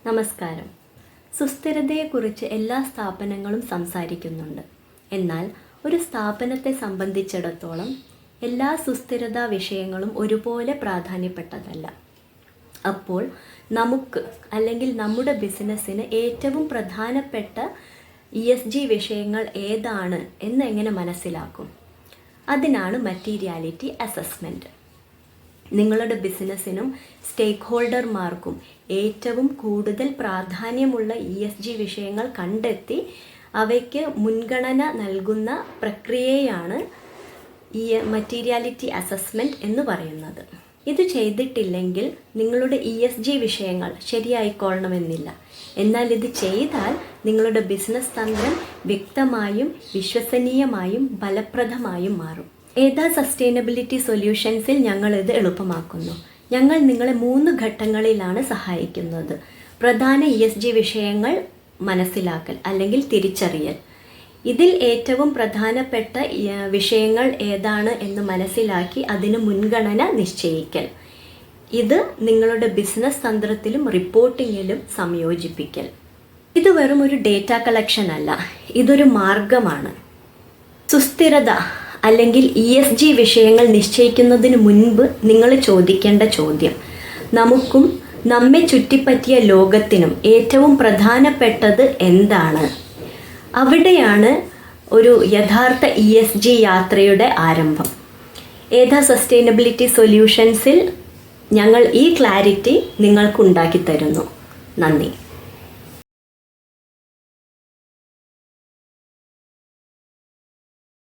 നമസ്കാരം. സുസ്ഥിരതയെക്കുറിച്ച് എല്ലാ സ്ഥാപനങ്ങളും സംസാരിക്കുന്നുണ്ട്. എന്നാൽ ഒരു സ്ഥാപനത്തെ സംബന്ധിച്ചിടത്തോളം എല്ലാ സുസ്ഥിരതാ വിഷയങ്ങളും ഒരുപോലെ പ്രാധാന്യപ്പെട്ടതല്ല. അപ്പോൾ നമുക്ക് അല്ലെങ്കിൽ നമ്മുടെ ബിസിനസ്സിന് ഏറ്റവും പ്രധാനപ്പെട്ട ESG വിഷയങ്ങൾ ഏതാണ് എന്ന് എങ്ങനെ മനസ്സിലാക്കും? അതിനാണ് മറ്റീരിയാലിറ്റി അസസ്മെൻറ്റ്. നിങ്ങളുടെ ബിസിനസ്സിനും സ്റ്റേക്ക് ഹോൾഡർമാർക്കും ഏറ്റവും കൂടുതൽ പ്രാധാന്യമുള്ള ESG വിഷയങ്ങൾ കണ്ടെത്തി അവയ്ക്ക് മുൻഗണന നൽകുന്ന പ്രക്രിയയാണ് ഈ മറ്റീരിയാലിറ്റി അസസ്മെൻറ്റ് എന്ന് പറയുന്നത്. ഇത് ചെയ്തിട്ടില്ലെങ്കിൽ നിങ്ങളുടെ ESG വിഷയങ്ങൾ ശരിയായിക്കൊള്ളണമെന്നില്ല. എന്നാൽ ഇത് ചെയ്താൽ നിങ്ങളുടെ ബിസിനസ് തന്ത്രം വ്യക്തമായും വിശ്വസനീയമായും ഫലപ്രദമായും മാറും. ഏതാ സസ്റ്റൈനബിലിറ്റി സൊല്യൂഷൻസിൽ ഞങ്ങളിത് എളുപ്പമാക്കുന്നു. ഞങ്ങൾ നിങ്ങളെ 3 ഘട്ടങ്ങളിലാണ് സഹായിക്കുന്നത്. പ്രധാന ESG വിഷയങ്ങൾ മനസ്സിലാക്കൽ അല്ലെങ്കിൽ തിരിച്ചറിയൽ. ഇതിൽ ഏറ്റവും പ്രധാനപ്പെട്ട വിഷയങ്ങൾ ഏതാണ് എന്ന് മനസ്സിലാക്കി അതിന് മുൻഗണന നിശ്ചയിക്കൽ. ഇത് നിങ്ങളുടെ ബിസിനസ് തന്ത്രത്തിലും റിപ്പോർട്ടിങ്ങിലും സംയോജിപ്പിക്കൽ. ഇത് വെറും ഒരു ഡേറ്റ കളക്ഷൻ അല്ല, ഇതൊരു മാർഗമാണ്. സുസ്ഥിരത അല്ലെങ്കിൽ ESG വിഷയങ്ങൾ നിശ്ചയിക്കുന്നതിന് മുൻപ് നിങ്ങൾ ചോദിക്കേണ്ട ചോദ്യം, നമുക്കും നമ്മെ ചുറ്റിപ്പറ്റിയ ലോകത്തിനും ഏറ്റവും പ്രധാനപ്പെട്ടത് എന്താണ്? അവിടെയാണ് ഒരു യഥാർത്ഥ ESG യാത്രയുടെ ആരംഭം. ഏതാ സസ്റ്റൈനബിലിറ്റി സൊല്യൂഷൻസിൽ ഞങ്ങൾ ഈ ക്ലാരിറ്റി നിങ്ങൾക്ക് ഉണ്ടാക്കി തരുന്നു. നന്ദി.